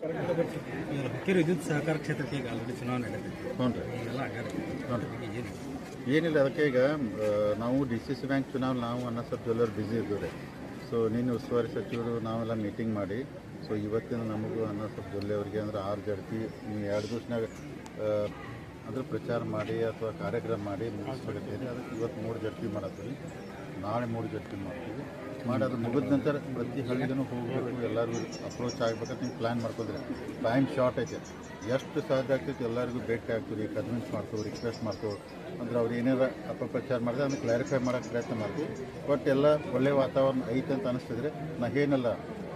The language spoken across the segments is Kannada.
ಹುಕ್ಕೇರಿ ವಿದ್ಯುತ್ ಸಹಕಾರ ಕ್ಷೇತ್ರಕ್ಕೆ ಈಗ ಆಲ್ರೆಡಿ ಚುನಾವಣೆ ನಡೆದಿದೆ. ಹ್ಞೂ ರೀ. ಎಲ್ಲ ಆಗ್ಯಾರ. ಏನು ಏನಿಲ್ಲ, ಅದಕ್ಕೆ ಈಗ ನಾವು DCC ಬ್ಯಾಂಕ್ ಚುನಾವಣೆ ನಾವು ಅನ್ನಸಬ್ ಜ್ಯುವೆಲ್ಲರ್ ಬ್ಯುಸಿ ಇದ್ದೀವಿ. ಸೊ ನೀನು ಉಸ್ತುವಾರಿ ಸಚಿವರು ನಾವೆಲ್ಲ ಮೀಟಿಂಗ್ ಮಾಡಿ ಸೊ ಇವತ್ತಿನ ನಮಗೂ ಅನ್ನಸಬ್ ಜ್ಯುವೆಲ್ಲರಿ ಅವರಿಗೆ ಅಂದರೆ 6 ಜಡ್ತಿ ನೀವು 2 ದಿವಸನಾಗ ಅಂದ್ರೆ ಪ್ರಚಾರ ಮಾಡಿ ಅಥವಾ ಕಾರ್ಯಕ್ರಮ ಮಾಡಿ ಮುಗಿಸ್ಬೇಕಂತೇಳಿ ಅದಕ್ಕೆ ಇವತ್ತು 3 ಜಡ್ತಿ ಮಾಡತ್ತೀವಿ, ನಾಳೆ 3 ಜಡ್ತಿ ಮಾಡ್ತೀವಿ. ಮಾಡಿ ಅದು ಮುಗಿದ ನಂತರ ಪ್ರತಿ ಹಳ್ಳಿಗೂ ಹೋಗಬೇಕು, ಎಲ್ಲರಿಗೂ ಅಪ್ರೋಚ್ ಆಗ್ಬೇಕಂತ ನೀವು ಪ್ಲ್ಯಾನ್ ಮಾಡ್ಕೊಂಡ್ರೆ ಟೈಮ್ ಶಾರ್ಟ್ ಐತೆ. ಎಷ್ಟು ಸಾಧ್ಯ ಆಗ್ತೈತೆ ಎಲ್ಲರಿಗೂ ಭೇಟಿ ಆಗ್ತೀವಿ, ಕನ್ವಿನ್ಸ್ ಮಾಡ್ತೀವಿ, ರಿಕ್ವೆಸ್ಟ್ ಮಾಡ್ತೀವಿ. ಅಂದ್ರೆ ಅವ್ರು ಏನಾರ ಅಪಪ್ರಚಾರ ಮಾಡಿದ್ರೆ ಅದನ್ನು ಕ್ಲಾರಿಫೈ ಮಾಡೋಕ್ಕೆ ಪ್ರಯತ್ನ ಮಾಡ್ತೀವಿ. ಬಟ್ ಎಲ್ಲ ಒಳ್ಳೆಯ ವಾತಾವರಣ ಐತೆ ಅಂತ ಅನಿಸ್ತಿದ್ರೆ ನಾ ಏನಲ್ಲ,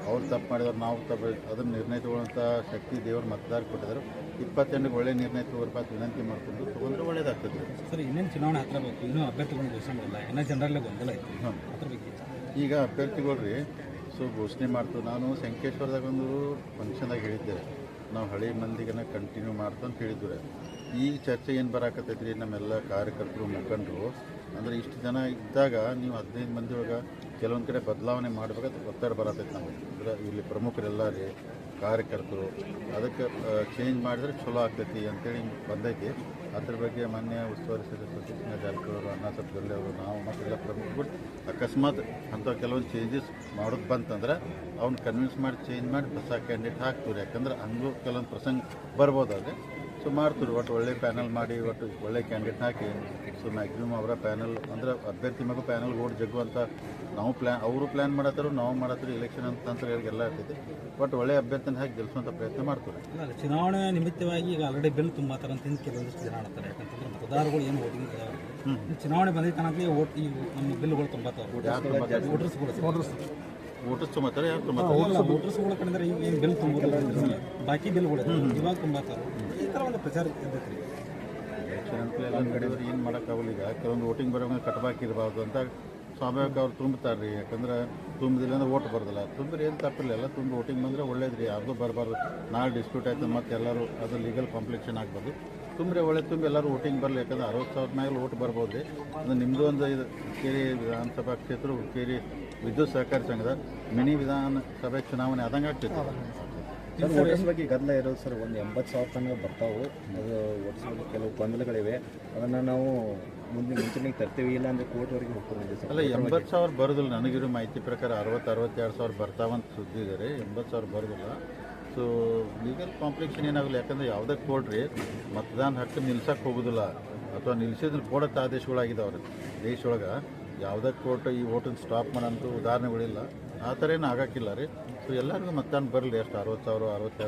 ಅವ್ರು ತಪ್ಪು ಮಾಡಿದವ್ರು ನಾವು ತಪ್ಪು ಅದನ್ನು ನಿರ್ಣಯ ತೊಗೊಳ್ಳೋಂಥ ಶಕ್ತಿ ದೇವರು ಮತದಾರ ಕೊಟ್ಟಿದ್ದಾರೆ. 28 ಒಳ್ಳೆ ನಿರ್ಣಯ ತಗೋರ್ಬಾತ್ ವಿನಂತಿ ಮಾಡ್ಕೊಂಡು ತೊಗೊಂಡ್ರೆ ಒಳ್ಳೇದಾಗ್ತದೆ. ಸರ್ ಇನ್ನೇನು ಚುನಾವಣೆ ಹತ್ರ ಬೇಕು, ಇನ್ನೂ ಅಭ್ಯರ್ಥಿಗಳು ಘೋಷಣೆ ಮಾಡಿಲ್ಲ, ಏನೋ ಜನರಲ್ಲೇ ಗೊಂದಲ ಐತಿ. ಅದ್ರ ಬಗ್ಗೆ ಈಗ ಅಭ್ಯರ್ಥಿಗಳ್ರಿ ಸೊ ಘೋಷಣೆ ಮಾಡ್ತೀವಿ. ನಾನು ಸಂಕೇಶ್ವರದಾಗ ಒಂದು ಫಂಕ್ಷನ್ದಾಗ ಹೇಳಿದ್ದೆ, ನಾವು ಹಳೆ ಮಂದಿಗೆನ ಕಂಟಿನ್ಯೂ ಮಾಡ್ತು ಅಂತ ಹೇಳಿದ್ವಿ. ಈ ಚರ್ಚೆ ಏನು ಬರಾಕತ್ತೈತ್ರಿ, ನಮ್ಮೆಲ್ಲ ಕಾರ್ಯಕರ್ತರು ಮುಖಂಡರು ಅಂದರೆ ಇಷ್ಟು ಜನ ಇದ್ದಾಗ ನೀವು 15 ಮಂದಿ ಒಳಗೆ ಕೆಲವೊಂದು ಕಡೆ ಬದಲಾವಣೆ ಮಾಡ್ಬೇಕಂತ ಒತ್ತಡ ಬರತೈತೆ ನಮಗೆ. ಅಂದ್ರೆ ಇಲ್ಲಿ ಪ್ರಮುಖರೆಲ್ಲ ರೀ ಕಾರ್ಯಕರ್ತರು ಅದಕ್ಕೆ ಚೇಂಜ್ ಮಾಡಿದ್ರೆ ಚಲೋ ಆಗ್ತೈತಿ ಅಂತೇಳಿ ಬಂದೈತಿ. ಅದ್ರ ಬಗ್ಗೆ ಮಾನ್ಯ ಉಸ್ತುವಾರಿ ಸಚಿವ ಸತೀಶ್ ಜಾರಕಿಹೊಳಿ ಅನ್ನಸಬ್ ಜ್ಯುವೆಲ್ಲರಿ ಅವರು ನಾವು ಮತ್ತೆಲ್ಲ ಪ್ರಮುಖರು ಅಕಸ್ಮಾತ್ ಅಂಥ ಕೆಲವೊಂದು ಚೇಂಜಸ್ ಮಾಡೋದು ಬಂತಂದ್ರೆ ಅವ್ನು ಕನ್ವಿನ್ಸ್ ಮಾಡಿ ಚೇಂಜ್ ಮಾಡಿ ಹೊಸ ಕ್ಯಾಂಡಿಡೇಟ್ ಹಾಕ್ತೀವಿ. ಯಾಕಂದ್ರೆ ಹಂಗೂ ಕೆಲವೊಂದು ಪ್ರಸಂಗ ಬರ್ಬೋದಾದ್ರೆ ಸೊ ಮಾಡ್ತೀವಿ. ಒಟ್ಟು ಒಳ್ಳೆ ಪ್ಯಾನಲ್ ಮಾಡಿ ಒಟ್ಟು ಒಳ್ಳೆ ಕ್ಯಾಂಡಿಡೇಟ್ ಹಾಕಿ ಸೊ ಮ್ಯಾಕ್ಸಿಮಮ್ ಅವರ ಪ್ಯಾನಲ್ ಅಂದ್ರೆ ಅಭ್ಯರ್ಥಿ ಮಗು ಪ್ಯಾನಲ್ ಓಟ್ ಜಗ್ಗು ಅಂತ ನಾವು ಅವರು ಪ್ಲ್ಯಾನ್ ಮಾಡತ್ತಾರು, ನಾವು ಮಾಡತ್ತೀವಿ. ಎಲೆಕ್ಷನ್ ಅಂತ ಎಲ್ಲ ಇರ್ತೈತಿ. ಬಟ್ ಒಳ್ಳೆ ಅಭ್ಯರ್ಥಿನ ಹಾಕಿ ಗೆಲ್ಲಿಸುವಂಥ ಪ್ರಯತ್ನ ಮಾಡ್ತೀವಿ. ಇಲ್ಲ ಚುನಾವಣೆ ನಿಮಿತ್ತವಾಗಿ ಈಗ ಆಲ್ರೆಡಿ ಬಿಲ್ ತುಂಬಾತಾರೆ ಅಂತ ಕೆಲವೊಂದಿಷ್ಟು ಜನ ಹೇಳ್ತಾರೆ. ಯಾಕಂತಂದ್ರೆ ಮತದಾರಗಳು ಏನು ವೋಟಿಂಗ್ ಚುನಾವಣೆ ಬಂದೈತೆ ಅನ್ನೋದು ಓಟ್ ಈ ನಮ್ಮ ಬಿಲ್ಗಳು ತುಂಬಾತಾರೆ. ವೋಟರ್ಸ್ ತುಂಬತ್ತಾರೆ, ಯಾರು ತುಂಬತ್ತಾರೆ? ವೋಟರ್ಸ್ಗಳ ಕಡೆಂದ್ರೆ ಈಗ ಏನು ಬಿಲ್ ತುಂಬೋದಿಲ್ಲ, ಬಾಕಿ ಬಿಲ್ಗಳು ಇವಾಗ ತುಂಬಾತಾರೆ. ಈ ಥರ ಒಂದು ಪ್ರಚಾರ ಇರ್ತೈತೆ ರೀ. ಎಲೆಕ್ಷನ್ ಅಂತ ಎಲ್ಲ ಕಡೆಯವ್ರು ಏನು ಮಾಡೋಕ್ಕಾಗಲ್ಲ. ಈಗ ಕೆಲವೊಂದು ವೋಟಿಂಗ್ ಬರೋಂಗೆ ಕಟ್ಬಾಕಿರ್ಬಾರ್ದು ಅಂತ ಸ್ವಾಭಾವಿಕ ಅವ್ರು ತುಂಬ್ತಾರೆ ರೀ. ಯಾಕಂದ್ರೆ ತುಂಬಿದಿಲ್ಲ ಅಂದ್ರೆ ಓಟ್ ಬರೋದಿಲ್ಲ. ತುಂಬಿದ್ರೆ ಏನು ತಪ್ಪಿಲ್ಲ, ಎಲ್ಲ ತುಂಬ ವೋಟಿಂಗ್ ಬಂದರೆ ಒಳ್ಳೇದು ರೀ. ಯಾರ್ದು ಬರಬಾರ್ದು, ನಾಳೆ ಡಿಸ್ಪ್ಯೂಟ್ ಆಯ್ತು ಮತ್ತು ಎಲ್ಲರೂ ಅದು ಲೀಗಲ್ ಕಾಂಪ್ಲಿಕೇಶನ್ ಆಗ್ಬೋದು. ತುಂಬ್ರೆ ಒಳ್ಳೆ ತುಂಬಿ ಎಲ್ಲರೂ ವೋಟಿಂಗ್ ಬರಲಿ. ಯಾಕಂದ್ರೆ 60,000 ಮೇಲೆ ಓಟ್ ಬರ್ಬೋದು ರೀ. ಅದು ನಿಮ್ಮದು ಒಂದು ಇದು ಹುಕ್ಕೇರಿ ವಿಧಾನಸಭಾ ಕ್ಷೇತ್ರ ಹುಕ್ಕೇರಿ ವಿದ್ಯುತ್ ಸಹಕಾರಿ ಸಂಘದ ಮಿನಿ ವಿಧಾನಸಭೆ ಚುನಾವಣೆ ಆದಂಗೆ ಆಗ್ತೈತೆ. ವೋಟರ್ಸ್ ಬಗ್ಗೆ ಗದ್ದಲ ಇರೋದು ಸರ್. ಒಂದು 80,000 ತನಕ ಬರ್ತಾವೆ. ಅದು ವೋಟರ್ಸ್ ಬಗ್ಗೆ ಕೆಲವು ಗೊಂದಲಗಳಿವೆ. ಅದನ್ನು ನಾವು ಮುಂಚೆಗೆ ತರ್ತೀವಿ, ಇಲ್ಲ ಅಂದರೆ ಕೋರ್ಟ್ವರೆಗೆ ಹೋಗ್ತೀವಿ ಸರ್. ಅಲ್ಲ 80,000 ಬರೋದಿಲ್ಲ. ನನಗಿರೋ ಮಾಹಿತಿ ಪ್ರಕಾರ 60,000-62,000 ಬರ್ತಾವಂತ ಸುದ್ದಿ ಇದೆ ರೀ. 80,000 ಬರೋದಿಲ್ಲ. ಸೊ ಲೀಗಲ್ ಕಾಂಪ್ಲಿಕೇಶನ್ ಏನಾಗಲ್ಲ. ಯಾಕಂದರೆ ಯಾವುದೇ ಕೋರ್ಟ್ ರೀ ಮತದಾನ ಹಕ್ಕು ನಿಲ್ಸಕ್ಕೆ ಹೋಗೋದಿಲ್ಲ ಅಥವಾ ನಿಲ್ಸಿದ್ರೆ ಕೊಡತ್ತ ಆದೇಶಗಳಾಗಿದ್ದಾವ್ರಿ ದೇಶದೊಳಗೆ. ಯಾವುದೇ ಕೋರ್ಟ್ ಈ ವೋಟನ್ನು ಸ್ಟಾಪ್ ಮಾಡೋಂಥ ಉದಾಹರಣೆಗಳಿಲ್ಲ. ಆ ಥರ ಏನು ಆಗೋಕ್ಕಿಲ್ಲ ರೀ. ಸೊ ಎಲ್ಲರಿಗೂ ಮತದಾನ ಬರಲಿ. ಎಷ್ಟು 60,000 62,000